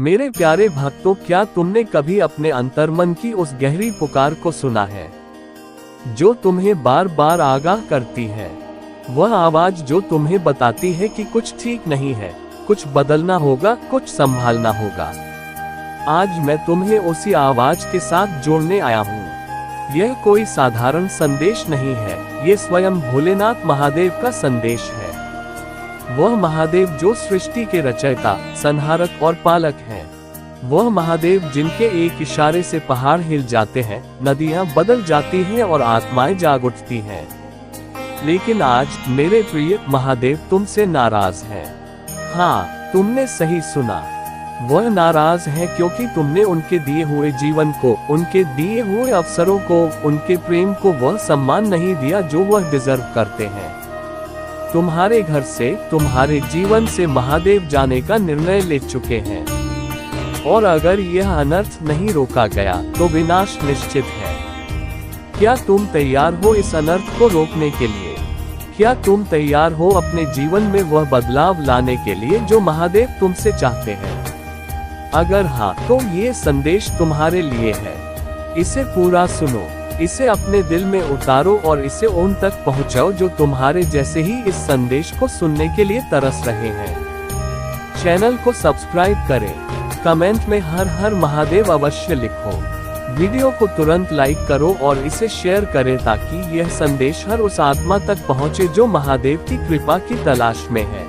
मेरे प्यारे भक्तों, क्या तुमने कभी अपने अंतर्मन की उस गहरी पुकार को सुना है जो तुम्हें बार बार आगाह करती है? वह आवाज जो तुम्हें बताती है कि कुछ ठीक नहीं है, कुछ बदलना होगा, कुछ संभालना होगा। आज मैं तुम्हें उसी आवाज के साथ जोड़ने आया हूँ। यह कोई साधारण संदेश नहीं है, ये स्वयं भोलेनाथ महादेव का संदेश है। वह महादेव जो सृष्टि के रचयिता, संहारक और पालक हैं। वह महादेव जिनके एक इशारे से पहाड़ हिल जाते हैं, नदियां बदल जाती हैं और आत्माएं जाग उठती हैं। लेकिन आज मेरे प्रिय महादेव तुमसे नाराज हैं। हाँ, तुमने सही सुना। वह नाराज हैं क्योंकि तुमने उनके दिए हुए जीवन को, उनके दिए हुए अवसरों को, उनके प्रेम को वह सम्मान नहीं दिया जो वह डिजर्व करते हैं। तुम्हारे घर से, तुम्हारे जीवन से महादेव जाने का निर्णय ले चुके हैं। और अगर यह अनर्थ नहीं रोका गया तो विनाश निश्चित है। क्या तुम तैयार हो इस अनर्थ को रोकने के लिए? क्या तुम तैयार हो अपने जीवन में वह बदलाव लाने के लिए जो महादेव तुमसे चाहते हैं? अगर हाँ, तो ये संदेश तुम्हारे लिए है। इसे पूरा सुनो, इसे अपने दिल में उतारो और इसे उन तक पहुंचाओ जो तुम्हारे जैसे ही इस संदेश को सुनने के लिए तरस रहे हैं। चैनल को सब्सक्राइब करें, कमेंट में हर हर महादेव अवश्य लिखो। वीडियो को तुरंत लाइक करो और इसे शेयर करें ताकि यह संदेश हर उस आत्मा तक पहुंचे जो महादेव की कृपा की तलाश में है।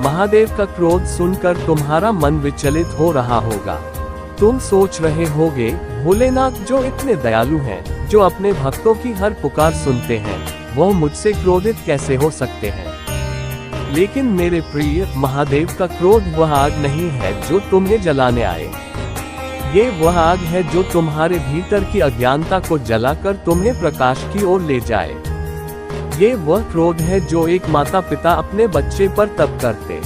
महादेव का क्रोध सुनकर तुम्हारा मन विचलित हो रहा होगा। तुम सोच रहे होगे, भोलेनाथ जो इतने दयालु हैं, जो अपने भक्तों की हर पुकार सुनते हैं, वह मुझसे क्रोधित कैसे हो सकते हैं? लेकिन मेरे प्रिय, महादेव का क्रोध वह आग नहीं है जो तुम्हें जलाने आए। ये वह आग है जो तुम्हारे भीतर की अज्ञानता को जलाकर तुम्हें प्रकाश की ओर ले जाए। ये वह क्रोध है जो एक माता पिता अपने बच्चे पर तब करते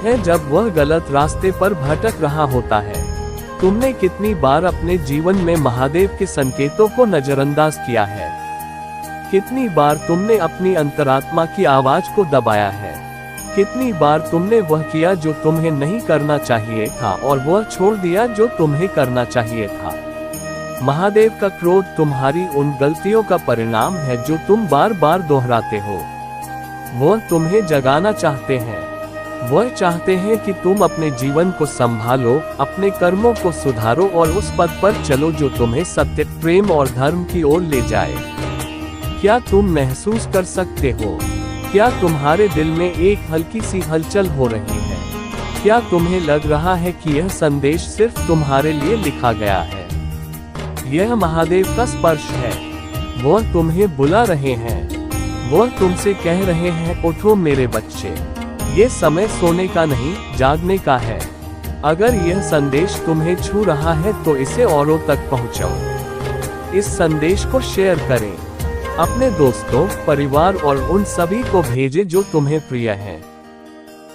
हैं जब वह गलत रास्ते पर भटक रहा होता है। तुमने कितनी बार अपने जीवन में महादेव के संकेतों को नजरअंदाज किया है? कितनी बार तुमने अपनी अंतरात्मा की आवाज को दबाया है? कितनी बार तुमने वह किया जो तुम्हें नहीं करना चाहिए था और वह छोड़ दिया जो तुम्हें करना चाहिए था? महादेव का क्रोध तुम्हारी उन गलतियों का परिणाम है जो तुम बार बार दोहराते हो। वह तुम्हें जगाना चाहते हैं। वह चाहते हैं कि तुम अपने जीवन को संभालो, अपने कर्मों को सुधारो और उस पथ पर चलो जो तुम्हें सत्य, प्रेम और धर्म की ओर ले जाए। क्या तुम महसूस कर सकते हो? क्या तुम्हारे दिल में एक हल्की सी हलचल हो रही है? क्या तुम्हें लग रहा है कि यह संदेश सिर्फ तुम्हारे लिए लिखा गया है? यह महादेव का स्पर्श है। वह तुम्हें बुला रहे हैं। वह तुमसे कह रहे हैं, उठो मेरे बच्चे, ये समय सोने का नहीं, जागने का है। अगर यह संदेश तुम्हें छू रहा है तो इसे औरों तक पहुंचाओ। इस संदेश को शेयर करें, अपने दोस्तों, परिवार और उन सभी को भेजें जो तुम्हें प्रिय हैं।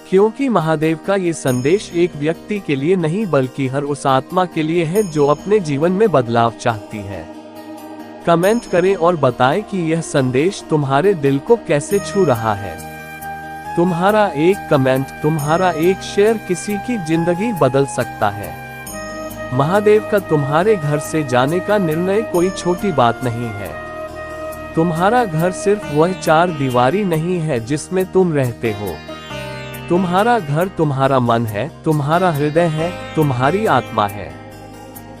क्योंकि महादेव का ये संदेश एक व्यक्ति के लिए नहीं बल्कि हर उस आत्मा के लिए है जो अपने जीवन में बदलाव चाहती है। कमेंट करें और बताएं कि यह संदेश तुम्हारे दिल को कैसे छू रहा है। तुम्हारा एक कमेंट, तुम्हारा एक शेयर किसी की जिंदगी बदल सकता है। महादेव का तुम्हारे घर से जाने का निर्णय कोई छोटी बात नहीं है। तुम्हारा घर सिर्फ वह चार दीवारी नहीं है जिसमें तुम रहते हो। तुम्हारा घर तुम्हारा मन है, तुम्हारा हृदय है, तुम्हारी आत्मा है।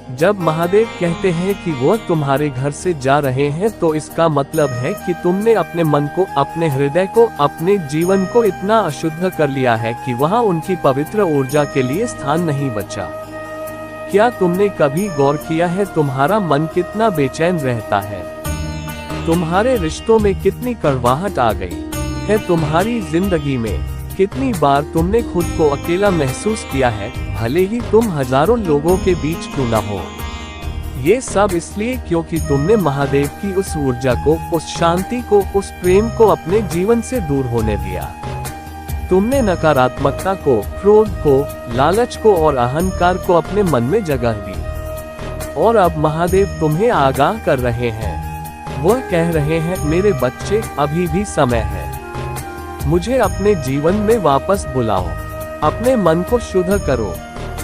जब महादेव कहते हैं कि वह तुम्हारे घर से जा रहे हैं तो इसका मतलब है कि तुमने अपने मन को, अपने हृदय को, अपने जीवन को इतना अशुद्ध कर लिया है कि वहां उनकी पवित्र ऊर्जा के लिए स्थान नहीं बचा। क्या तुमने कभी गौर किया है तुम्हारा मन कितना बेचैन रहता है? तुम्हारे रिश्तों में कितनी कड़वाहट आ गई है? तुम्हारी जिंदगी में कितनी बार तुमने खुद को अकेला महसूस किया है, भले ही तुम हजारों लोगों के बीच क्यों न हो? ये सब इसलिए क्योंकि तुमने महादेव की उस ऊर्जा को, उस शांति को, उस प्रेम को अपने जीवन से दूर होने दिया। तुमने नकारात्मकता को, क्रोध को, लालच को और अहंकार को अपने मन में जगह दी। और अब महादेव तुम्हें आगाह कर रहे हैं। वह कह रहे हैं, मेरे बच्चे, अभी भी समय है। मुझे अपने जीवन में वापस बुलाओ। अपने मन को शुद्ध करो।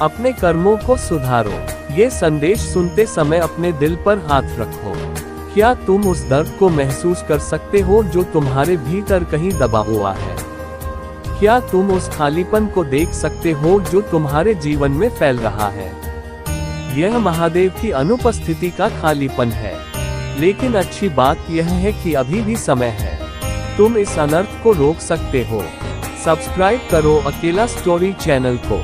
अपने कर्मों को सुधारो। ये संदेश सुनते समय अपने दिल पर हाथ रखो। क्या तुम उस दर्द को महसूस कर सकते हो जो तुम्हारे भीतर कहीं दबा हुआ है? क्या तुम उस खालीपन को देख सकते हो जो तुम्हारे जीवन में फैल रहा है? यह महादेव की अनुपस्थिति का खालीपन है। लेकिन अच्छी बात यह है कि अभी भी समय है। तुम इस अनर्थ को रोक सकते हो। सब्सक्राइब करो अकेला स्टोरी चैनल को।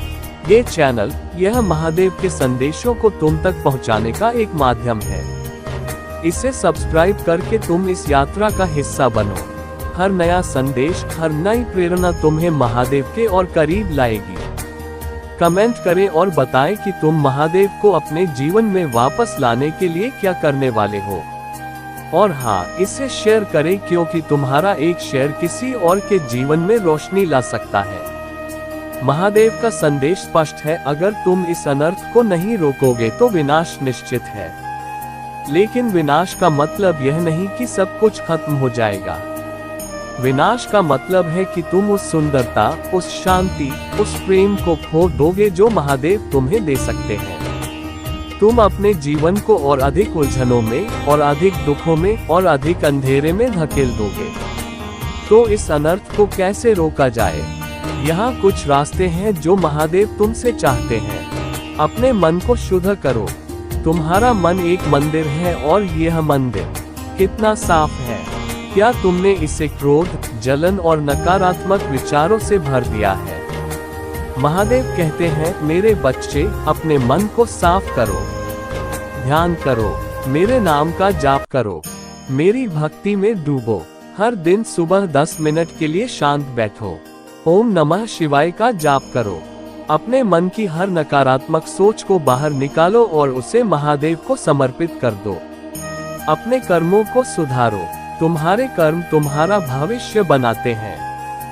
ये चैनल यह महादेव के संदेशों को तुम तक पहुंचाने का एक माध्यम है। इसे सब्सक्राइब करके तुम इस यात्रा का हिस्सा बनो। हर नया संदेश, हर नई प्रेरणा तुम्हें महादेव के और करीब लाएगी। कमेंट करें और बताएं कि तुम महादेव को अपने जीवन में वापस लाने के लिए क्या करने वाले हो। और हाँ, इसे शेयर करें क्योंकि तुम्हारा एक शेयर किसी और के जीवन में रोशनी ला सकता है। महादेव का संदेश स्पष्ट है, अगर तुम इस अनर्थ को नहीं रोकोगे तो विनाश निश्चित है। लेकिन विनाश का मतलब यह नहीं कि सब कुछ खत्म हो जाएगा। विनाश का मतलब है कि तुम उस सुंदरता, उस शांति, उस प्रेम को खो दोगे जो महादेव तुम्हें दे सकते हैं। तुम अपने जीवन को और अधिक उलझनों में, और अधिक दुखों में, और अधिक अंधेरे में धकेल दोगे। तो इस अनर्थ को कैसे रोका जाए? यहाँ कुछ रास्ते हैं जो महादेव तुमसे चाहते हैं। अपने मन को शुद्ध करो। तुम्हारा मन एक मंदिर है और यह मंदिर कितना साफ है। क्या तुमने इसे क्रोध, जलन और नकारात्मक विचारों से भर दिया है? महादेव कहते हैं, मेरे बच्चे, अपने मन को साफ करो। ध्यान करो, मेरे नाम का जाप करो, मेरी भक्ति में डूबो। हर दिन सुबह 10 मिनट के लिए शांत बैठो। ओम नमः शिवाय का जाप करो। अपने मन की हर नकारात्मक सोच को बाहर निकालो और उसे महादेव को समर्पित कर दो। अपने कर्मों को सुधारो। तुम्हारे कर्म तुम्हारा भविष्य बनाते हैं।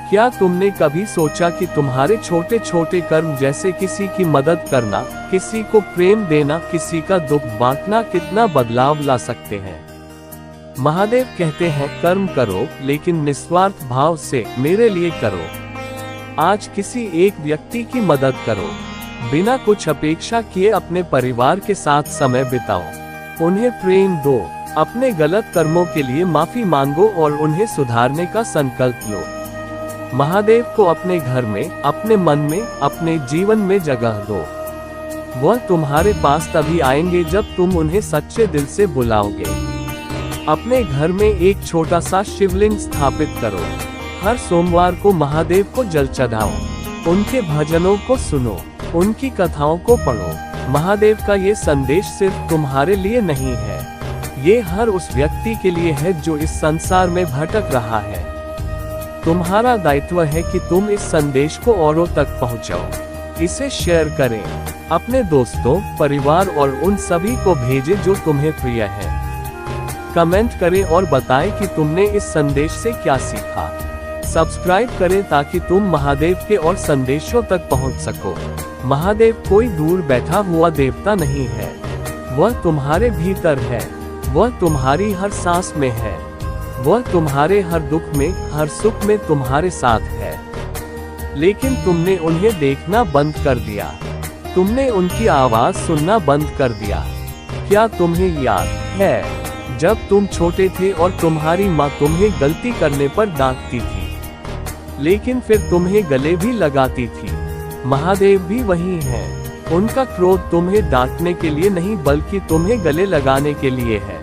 क्या तुमने कभी सोचा कि तुम्हारे छोटे छोटे कर्म, जैसे किसी की मदद करना, किसी को प्रेम देना, किसी का दुख बांटना, कितना बदलाव ला सकते हैं? महादेव कहते हैं, कर्म करो लेकिन निस्वार्थ भाव से मेरे लिए करो। आज किसी एक व्यक्ति की मदद करो। बिना कुछ अपेक्षा किए अपने परिवार के साथ समय बिताओ। उन्हें प्रेम दो। अपने गलत कर्मों के लिए माफी मांगो और उन्हें सुधारने का संकल्प लो। महादेव को अपने घर में, अपने मन में, अपने जीवन में जगह दो। वह तुम्हारे पास तभी आएंगे जब तुम उन्हें सच्चे दिल से बुलाओगे। अपने घर में एक छोटा सा शिवलिंग स्थापित करो। हर सोमवार को महादेव को जल चढ़ाओ। उनके भजनों को सुनो, उनकी कथाओं को पढ़ो। महादेव का ये संदेश सिर्फ तुम्हारे लिए नहीं है, ये हर उस व्यक्ति के लिए है जो इस संसार में भटक रहा है। तुम्हारा दायित्व है कि तुम इस संदेश को औरों तक पहुंचाओ। इसे शेयर करें, अपने दोस्तों, परिवार और उन सभी को भेजें जो तुम्हें प्रिय है। कमेंट करें और बताएं कि तुमने इस संदेश से क्या सीखा। सब्सक्राइब करें ताकि तुम महादेव के और संदेशों तक पहुंच सको। महादेव कोई दूर बैठा हुआ देवता नहीं है, वह तुम्हारे भीतर है। वह तुम्हारी हर सांस में है। वह तुम्हारे हर दुख में, हर सुख में तुम्हारे साथ है। लेकिन तुमने उन्हें देखना बंद कर दिया। तुमने उनकी आवाज सुनना बंद कर दिया। क्या तुम्हें याद है जब तुम छोटे थे और तुम्हारी माँ तुम्हें गलती करने पर डांटती थी, लेकिन फिर तुम्हें गले भी लगाती थी? महादेव भी वही हैं। उनका क्रोध तुम्हें डांटने के लिए नहीं बल्कि तुम्हें गले लगाने के लिए है।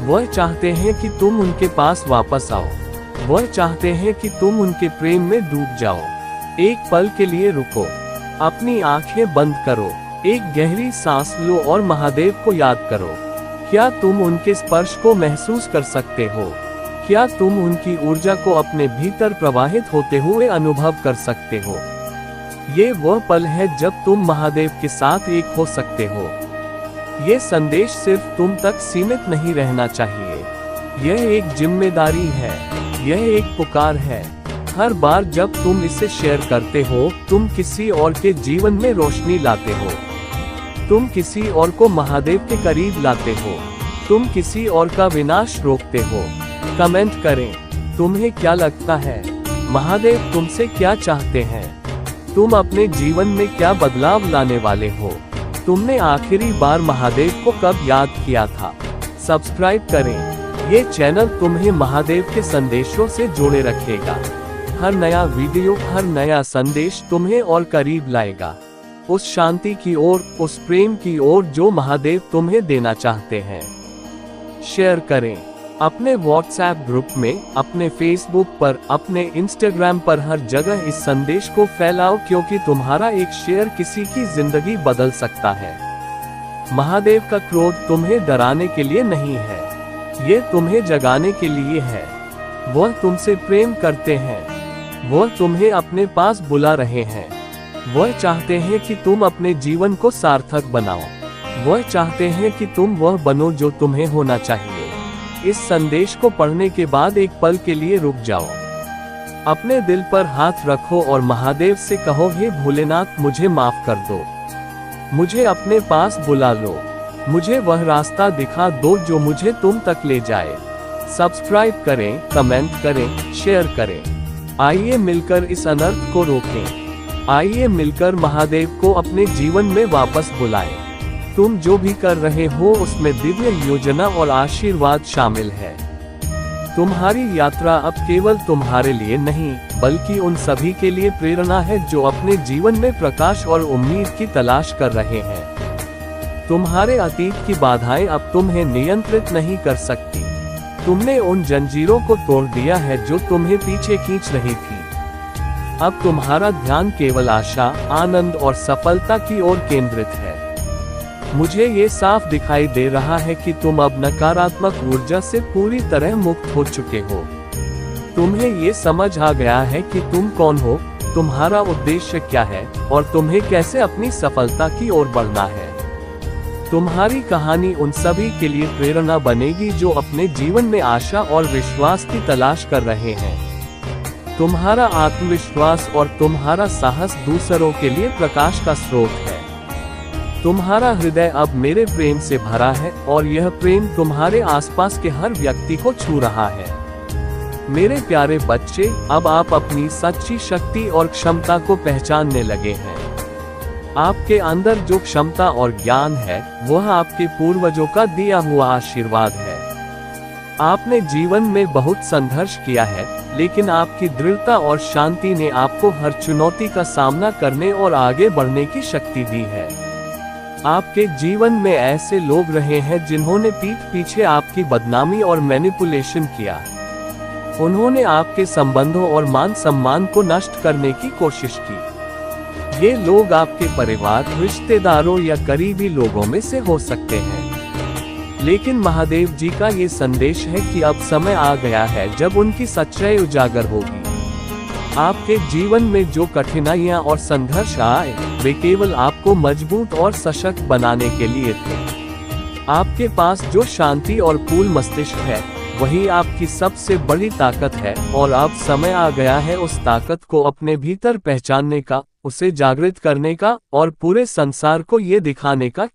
वह चाहते हैं कि तुम उनके पास वापस आओ। वह चाहते हैं कि तुम उनके प्रेम में डूब जाओ। एक पल के लिए रुको, अपनी आंखें बंद करो, एक गहरी सांस लो और महादेव को याद करो। क्या तुम उनके स्पर्श को महसूस कर सकते हो? क्या तुम उनकी ऊर्जा को अपने भीतर प्रवाहित होते हुए अनुभव कर सकते हो? ये वह पल है जब तुम महादेव के साथ एक हो सकते हो। ये संदेश सिर्फ तुम तक सीमित नहीं रहना चाहिए। यह एक जिम्मेदारी है, यह एक पुकार है। हर बार जब तुम इसे शेयर करते हो, तुम किसी और के जीवन में रोशनी लाते हो। तुम किसी और को महादेव के करीब लाते हो। तुम किसी और का विनाश रोकते हो। कमेंट करें, तुम्हें क्या लगता है? महादेव तुमसे क्या चाहते हैं? तुम अपने जीवन में क्या बदलाव लाने वाले हो। तुमने आखिरी बार महादेव को कब याद किया था? सब्सक्राइब करें। ये चैनल तुम्हें महादेव के संदेशों से जोड़े रखेगा। हर नया वीडियो, हर नया संदेश तुम्हें और करीब लाएगा उस शांति की ओर, उस प्रेम की ओर जो महादेव तुम्हें देना चाहते हैं। शेयर करें अपने व्हाट्सएप ग्रुप में, अपने फेसबुक पर, अपने इंस्टाग्राम पर, हर जगह इस संदेश को फैलाओ, क्योंकि तुम्हारा एक शेयर किसी की जिंदगी बदल सकता है। महादेव का क्रोध तुम्हें डराने के लिए नहीं है, ये तुम्हें जगाने के लिए है। वह तुमसे प्रेम करते हैं, वह तुम्हें अपने पास बुला रहे हैं। वह चाहते हैं कि तुम अपने जीवन को सार्थक बनाओ। वह चाहते हैं कि तुम वह बनो जो तुम्हें होना चाहिए। इस संदेश को पढ़ने के बाद एक पल के लिए रुक जाओ, अपने दिल पर हाथ रखो और महादेव से कहो, हे भोलेनाथ, मुझे माफ कर दो, मुझे अपने पास बुला लो, मुझे वह रास्ता दिखा दो जो मुझे तुम तक ले जाए। सब्सक्राइब करें, कमेंट करें, शेयर करें। आइए मिलकर इस अनर्थ को रोकें। आइए मिलकर महादेव को अपने जीवन में वापस बुलाएं। तुम जो भी कर रहे हो उसमें दिव्य योजना और आशीर्वाद शामिल है। तुम्हारी यात्रा अब केवल तुम्हारे लिए नहीं, बल्कि उन सभी के लिए प्रेरणा है जो अपने जीवन में प्रकाश और उम्मीद की तलाश कर रहे हैं। तुम्हारे अतीत की बाधाएं अब तुम्हें नियंत्रित नहीं कर सकती। तुमने उन जंजीरों को तोड़ दिया है जो तुम्हें पीछे खींच रही थी। अब तुम्हारा ध्यान केवल आशा, आनंद और सफलता की ओर केंद्रित है। मुझे ये साफ दिखाई दे रहा है कि तुम अब नकारात्मक ऊर्जा से पूरी तरह मुक्त हो चुके हो। तुम्हें ये समझ आ गया है कि तुम कौन हो, तुम्हारा उद्देश्य क्या है और तुम्हें कैसे अपनी सफलता की ओर बढ़ना है। तुम्हारी कहानी उन सभी के लिए प्रेरणा बनेगी जो अपने जीवन में आशा और विश्वास की तलाश कर रहे हैं। तुम्हारा आत्मविश्वास और तुम्हारा साहस दूसरों के लिए प्रकाश का स्रोत है। तुम्हारा हृदय अब मेरे प्रेम से भरा है और यह प्रेम तुम्हारे आसपास के हर व्यक्ति को छू रहा है। मेरे प्यारे बच्चे, अब आप अपनी सच्ची शक्ति और क्षमता को पहचानने लगे हैं। आपके अंदर जो क्षमता और ज्ञान है, वह आपके पूर्वजों का दिया हुआ आशीर्वाद है। आपने जीवन में बहुत संघर्ष किया है, लेकिन आपकी दृढ़ता और शांति ने आपको हर चुनौती का सामना करने और आगे बढ़ने की शक्ति दी है। आपके जीवन में ऐसे लोग रहे हैं जिन्होंने पीठ पीछे आपकी बदनामी और मैनिपुलेशन किया। उन्होंने आपके संबंधों और मान सम्मान को नष्ट करने की कोशिश की। ये लोग आपके परिवार, रिश्तेदारों या करीबी लोगों में से हो सकते हैं। लेकिन महादेव जी का ये संदेश है कि अब समय आ गया है जब उनकी सच्चाई उजागर होगी। आपके जीवन में जो कठिनाइयां और संघर्ष आए, वे केवल आपको मजबूत और सशक्त बनाने के लिए थे। आपके पास जो शांति और कूल मस्तिष्क है, वही आपकी सबसे बड़ी ताकत है और अब समय आ गया है उस ताकत को अपने भीतर पहचानने का, उसे जागृत करने का और पूरे संसार को ये दिखाने का कि